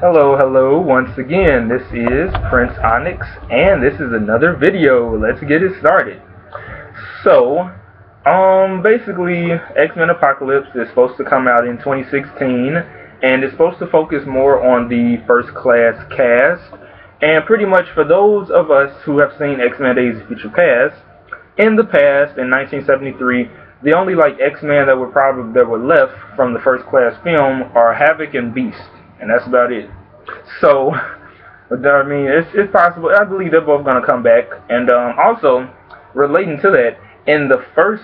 Hello, hello, once again, this is Prince Onyx, and this is another video. Let's get it started. So, basically, X-Men Apocalypse is supposed to come out in 2016, and it's supposed to focus more on the First Class cast, and pretty much for those of us who have seen X-Men Days of Future Past, in the past, in 1973, the only, X-Men that were left from the First Class film are Havoc and Beast. And that's about it. So, I mean, it's possible. I believe they're both gonna come back. And also, relating to that, in the first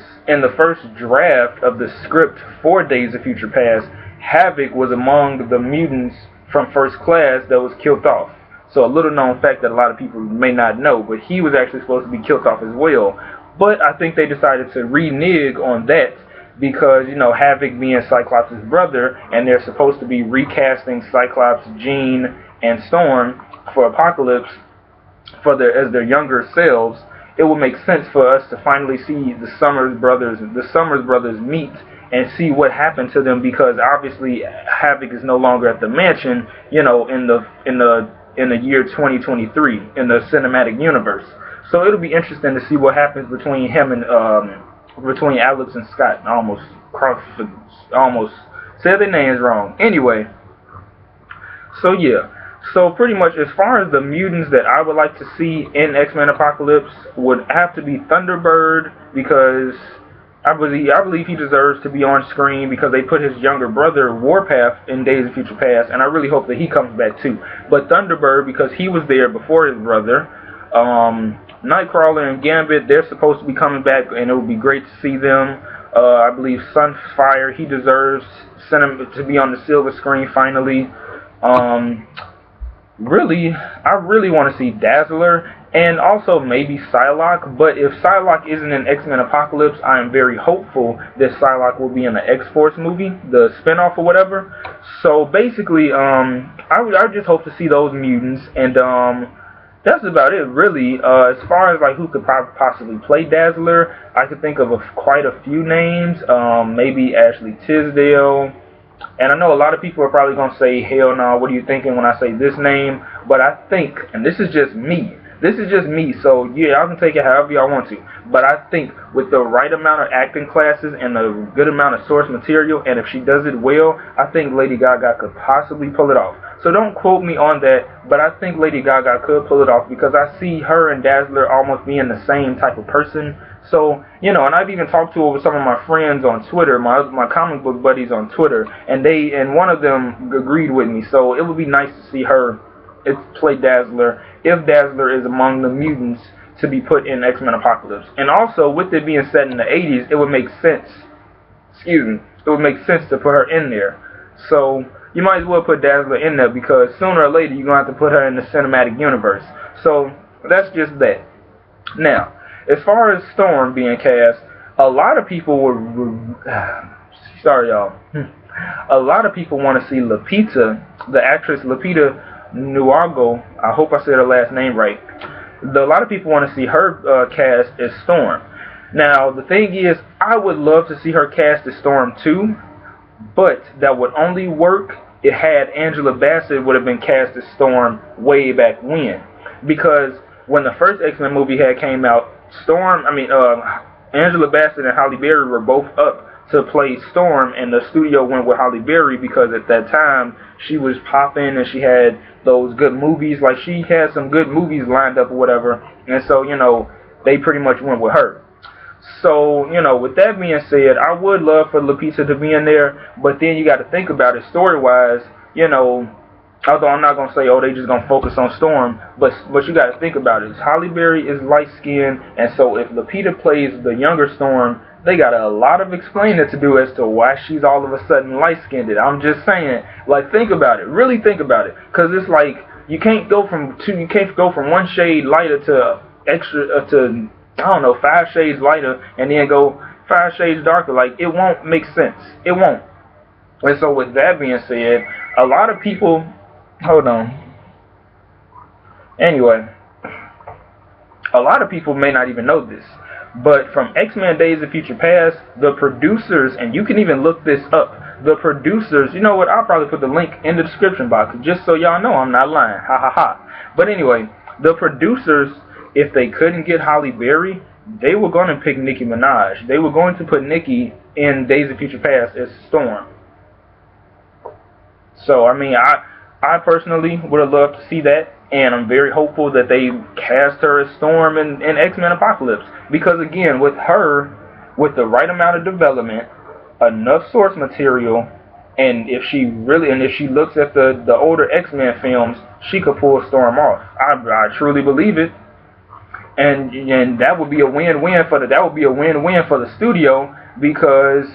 draft of the script for Days of Future Past, Havoc was among the mutants from First Class that was killed off. So a little known fact that a lot of people may not know, but he was actually supposed to be killed off as well. But I think they decided to renege on that, because, Havoc being Cyclops' brother, and they're supposed to be recasting Cyclops, Jean, and Storm for Apocalypse as their younger selves, it would make sense for us to finally see the Summers brothers meet and see what happened to them, because obviously Havoc is no longer at the mansion, in the year 2023 in the cinematic universe. So it'll be interesting to see what happens between him and between Alex and Scott. I almost said their names wrong. Anyway, so yeah. So pretty much, as far as the mutants that I would like to see in X-Men Apocalypse, would have to be Thunderbird, because I believe he deserves to be on screen, because they put his younger brother Warpath in Days of Future Past, and I really hope that he comes back too. But Thunderbird, because he was there before his brother. Nightcrawler and Gambit, they're supposed to be coming back, and it would be great to see them. I believe Sunfire, he deserves to be on the silver screen finally. I really want to see Dazzler, and also maybe Psylocke. But if Psylocke isn't in X-Men Apocalypse, I am very hopeful that Psylocke will be in the X-Force movie, the spinoff or whatever. So basically, I just hope to see those mutants, and that's about it, really. As far as who could possibly play Dazzler, I could think of quite a few names. Maybe Ashley Tisdale. And I know a lot of people are probably going to say, hell no, what are you thinking when I say this name? But I think, and this is just me, so yeah, y'all can take it however y'all want to. But I think with the right amount of acting classes and a good amount of source material, and if she does it well, I think Lady Gaga could possibly pull it off. So don't quote me on that, but I think Lady Gaga could pull it off, because I see her and Dazzler almost being the same type of person. So, and I've even talked to some of my friends on Twitter, my comic book buddies on Twitter, and one of them agreed with me. So it would be nice to see her play Dazzler, if Dazzler is among the mutants to be put in X-Men Apocalypse. And also, with it being set in the 80s, it would make sense. It would make sense to put her in there. So you might as well put Dazzler in there, because sooner or later you're going to have to put her in the cinematic universe. So that's just that. Now, as far as Storm being cast, a lot of people sorry y'all. A lot of people want to see Lupita, the actress Lupita Nyong'o. I hope I said her last name right. A lot of people want to see her cast as Storm. Now, the thing is, I would love to see her cast as Storm too, but that would only work if Angela Bassett would have been cast as Storm way back when. Because when the first X-Men movie came out, Angela Bassett and Halle Berry were both up to play Storm, and the studio went with Halle Berry because at that time she was popping and she had those good movies. She had some good movies lined up or whatever, and so they pretty much went with her. So with that being said, I would love for Lupita to be in there, but then you got to think about it story-wise. Although I'm not gonna say, oh, they just gonna focus on Storm, but you got to think about it. Halle Berry is light-skinned, and so if Lupita plays the younger Storm, they got a lot of explaining to do as to why she's all of a sudden light-skinned. I'm just saying, think about it, really think about it, because it's you can't go from one shade lighter to to 5 shades lighter, and then go 5 shades darker. It won't make sense. It won't. And so with that being said, a lot of people. Hold on. Anyway, a lot of people may not even know this, but from X-Men Days of Future Past, the producers, and you can even look this up, the producers, you know what, I'll probably put the link in the description box, just so y'all know I'm not lying, ha ha ha. But anyway, the producers, if they couldn't get Halle Berry, they were going to pick Nicki Minaj. They were going to put Nicki in Days of Future Past as Storm. So, I mean, I personally would have loved to see that, and I'm very hopeful that they cast her as Storm in X-Men Apocalypse. Because, again, with her, with the right amount of development, enough source material, and if she looks at the older X-Men films, she could pull Storm off. I truly believe it. And that would be a win-win for the studio, because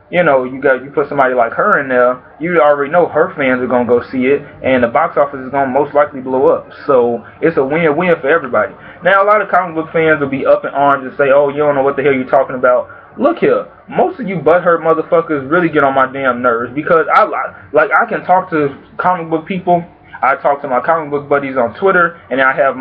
you know, you put somebody like her in there, you already know her fans are gonna go see it, and the box office is gonna most likely blow up. So it's a win-win for everybody. Now, a lot of comic book fans will be up in arms and say, "Oh, you don't know what the hell you're talking about." Look here, most of you butthurt motherfuckers really get on my damn nerves, because I can talk to comic book people. I talk to my comic book buddies on Twitter, and I have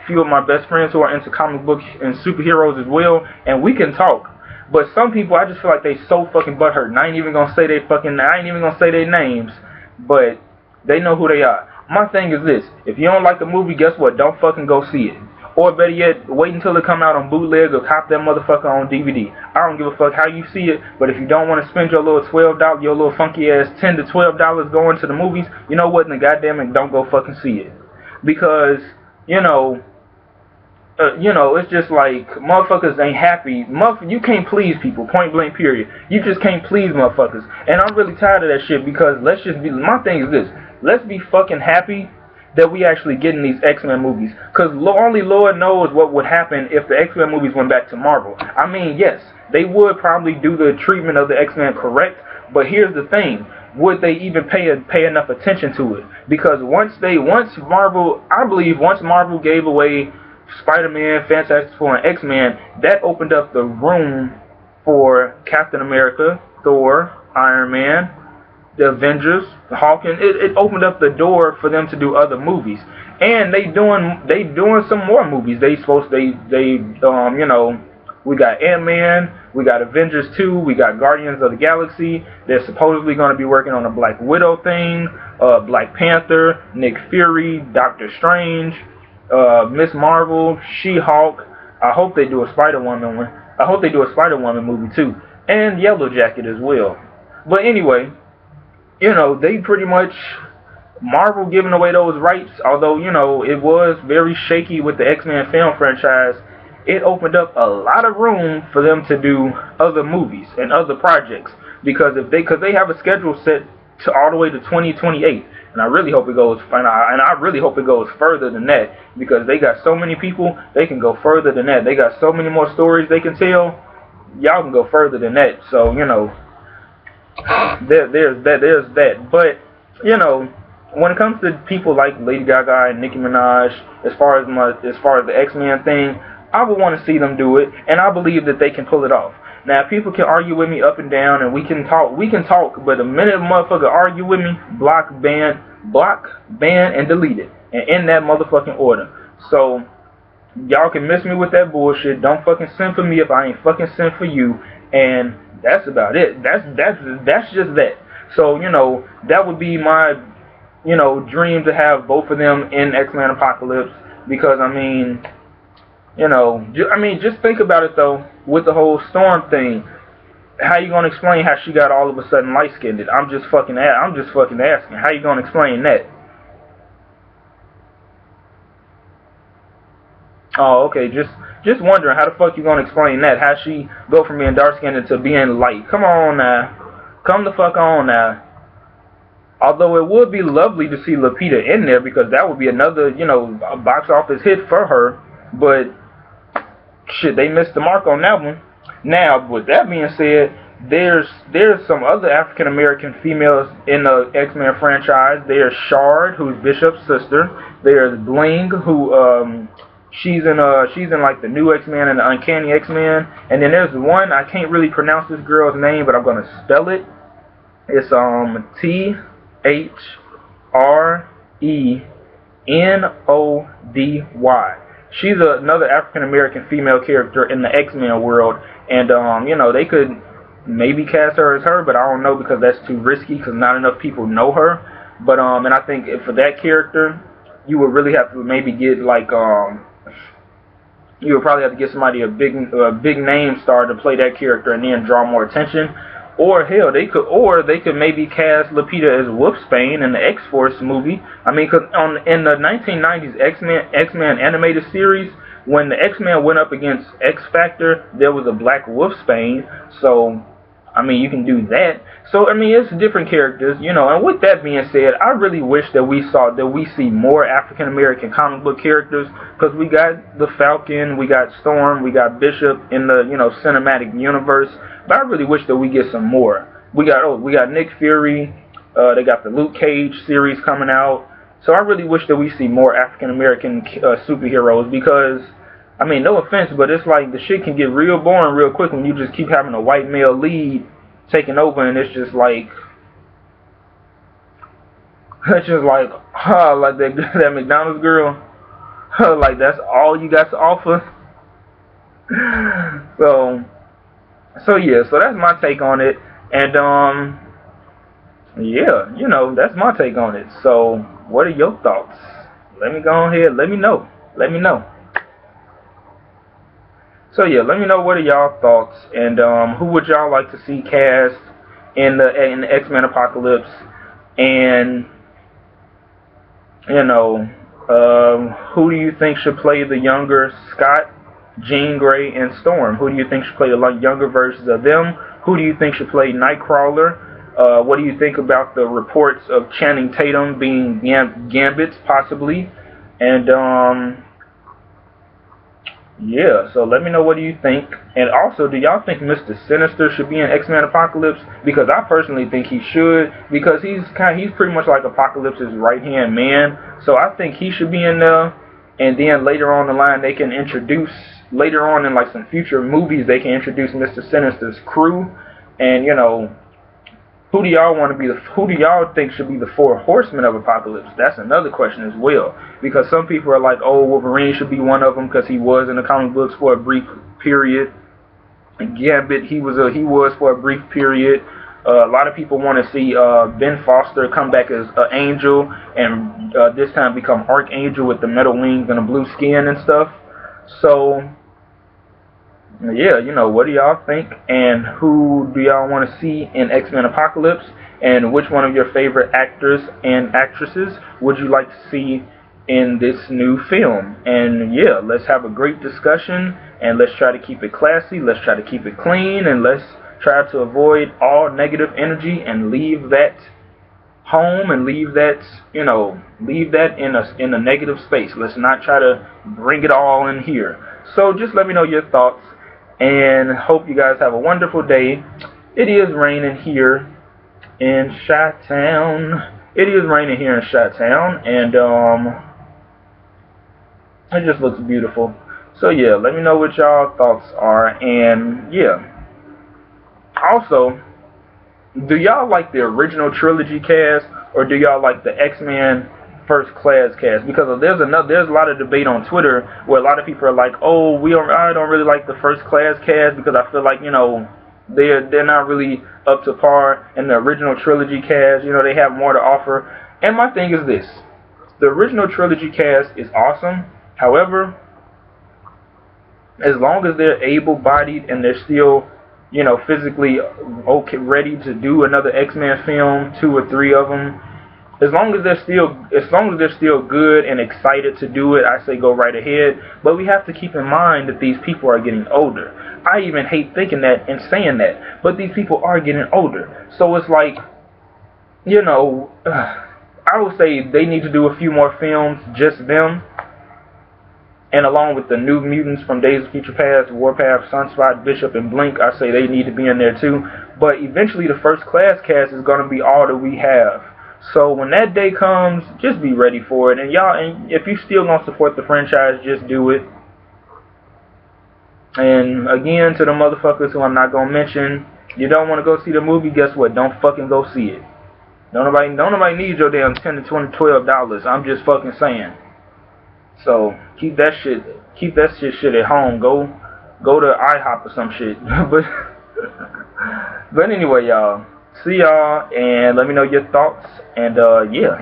few of my best friends who are into comic books and superheroes as well, and we can talk. But some people, I just feel like they so fucking butthurt, and I ain't even gonna say their names, but they know who they are. My thing is this: if you don't like the movie, guess what? Don't fucking go see it. Or better yet, wait until it come out on bootleg or cop that motherfucker on DVD. I don't give a fuck how you see it, but if you don't want to spend your little $12, your little funky ass $10 to $12 going to the movies, you know what? And goddamn it, don't go fucking see it. Because, you know, it's just like, motherfuckers ain't happy. You can't please people, point blank period. You just can't please motherfuckers. And I'm really tired of that shit, because my thing is this: let's be fucking happy that we actually getting these X-Men movies. Because only Lord knows what would happen if the X-Men movies went back to Marvel. I mean, yes, they would probably do the treatment of the X-Men correct, but here's the thing: would they even pay enough attention to it? Because once Marvel gave away Spider-Man, Fantastic Four, and X-Men, that opened up the room for Captain America, Thor, Iron Man, the Avengers, the Hawkins. It opened up the door for them to do other movies, and they doing some more movies. We got Ant-Man, we got Avengers 2, we got Guardians of the Galaxy. They're supposedly going to be working on a Black Widow thing, Black Panther, Nick Fury, Doctor Strange, Miss Marvel, She-Hulk. I hope they do a Spider-Woman one. I hope they do a Spider-Woman movie too, and Yellow Jacket as well. But anyway, you know, they pretty much, Marvel giving away those rights, although, you know, it was very shaky with the X-Men film franchise. It opened up a lot of room for them to do other movies and other projects, because they have a schedule set to all the way to 2028, and I really hope it goes further than that, because they got so many people, they can go further than that. They got so many more stories they can tell. Y'all can go further than that. So, you know, there's that. But, you know, when it comes to people like Lady Gaga and Nicki Minaj, as far as the X-Men thing, I would want to see them do it, and I believe that they can pull it off. Now, people can argue with me up and down, and we can talk, but the minute a motherfucker argue with me, block, ban, and delete it, and in that motherfucking order. So, y'all can miss me with that bullshit. Don't fucking send for me if I ain't fucking sent for you, and that's about it. That's just that. So, you know, that would be my, you know, dream to have both of them in X-Men Apocalypse, because, I mean, you know, just think about it though, with the whole Storm thing. How you gonna explain how she got all of a sudden light-skinned? I'm just fucking asking. How you gonna explain that? Oh, okay. Just wondering how the fuck you gonna explain that? How she go from being dark-skinned to being light? Come on now, come the fuck on now. Although it would be lovely to see Lupita in there, because that would be another, you know, box office hit for her. But shit, they missed the mark on that one. Now, with that being said, there's some other African American females in the X-Men franchise. There's Shard, who's Bishop's sister. There's Bling, who she's in like the new X-Men and the Uncanny X-Men. And then there's one, I can't really pronounce this girl's name, but I'm gonna spell it. It's THRENODY. She's another African American female character in the X-Men world, and you know, they could maybe cast her as her, but I don't know because that's too risky because not enough people know her. But and I think for that character, you would really have to maybe get like you would probably have to get somebody a big name star to play that character and then draw more attention. Or hell, they could maybe cast Lupita as Wolfsbane in the X-Force movie. I mean, cause in the 1990s X-Men animated series, when the X-Men went up against X-Factor, there was a black Wolfsbane. So, I mean, you can do that. So, I mean, it's different characters, you know. And with that being said, I really wish that we see more African American comic book characters, because we got the Falcon, we got Storm, we got Bishop in the cinematic universe. But I really wish that we get some more. We got Nick Fury. They got the Luke Cage series coming out. So I really wish that we see more African American superheroes, because, I mean, no offense, but it's like the shit can get real boring real quick when you just keep having a white male lead taking over, and it's just like like that McDonald's girl, like that's all you got to offer. So yeah, so that's my take on it, and yeah, that's my take on it. So what are your thoughts? Let me go ahead, let me know. So yeah, let me know what are y'all thoughts, and who would y'all like to see cast in the X-Men Apocalypse, and who do you think should play the younger Scott, Jean Grey, and Storm? Who do you think should play the younger versions of them? Who do you think should play Nightcrawler? What do you think about the reports of Channing Tatum being Gambit, possibly? And yeah, so let me know what do you think. And also, do y'all think Mr. Sinister should be in X-Men Apocalypse? Because I personally think he should, because he's pretty much like Apocalypse's right-hand man. So I think he should be in there. And then later on the line, they can introduce, later on in like some future movies, they can introduce Mr. Sinister's crew. And who do y'all think should be the 4 horsemen of Apocalypse? That's another question as well. Because some people are like, oh, Wolverine should be one of them because he was in the comic books for a brief period. And Gambit, he was for a brief period. A lot of people want to see Ben Foster come back as an angel, and this time become Archangel with the metal wings and the blue skin and stuff. So yeah, what do y'all think, and who do y'all want to see in X-Men Apocalypse, and which one of your favorite actors and actresses would you like to see in this new film? And yeah, let's have a great discussion, and let's try to keep it classy, let's try to keep it clean, and let's try to avoid all negative energy and leave that home, and leave that in a negative space. Let's not try to bring it all in here. So just let me know your thoughts, and hope you guys have a wonderful day. It is raining here in Chi-Town. And it just looks beautiful. So yeah, let me know what y'all thoughts are, and yeah. Also, do y'all like the original trilogy cast, or do y'all like the X-Men First Class cast? Because there's a lot of debate on Twitter where a lot of people are like, oh, I don't really like the First Class cast because I feel like they're not really up to par, and the original trilogy cast, they have more to offer. And my thing is this: the original trilogy cast is awesome. However, as long as they're able-bodied and they're still physically okay, ready to do another X-Men film, 2 or 3 of them, as long as they're still good and excited to do it, I say go right ahead. But we have to keep in mind that these people are getting older. I even hate thinking that and saying that, but these people are getting older. So it's like, I would say they need to do a few more films, just them. And along with the New Mutants from Days of Future Past, Warpath, Sunspot, Bishop, and Blink, I say they need to be in there too. But eventually the First Class cast is going to be all that we have. So when that day comes, just be ready for it. And if you still going to support the franchise, just do it. And again, to the motherfuckers who I'm not going to mention, you don't want to go see the movie, guess what? Don't fucking go see it. Don't nobody need your damn $10 to $20, $12. I'm just fucking saying. So keep that shit at home. Go to IHOP or some shit. But anyway, y'all, see y'all, and let me know your thoughts, and yeah.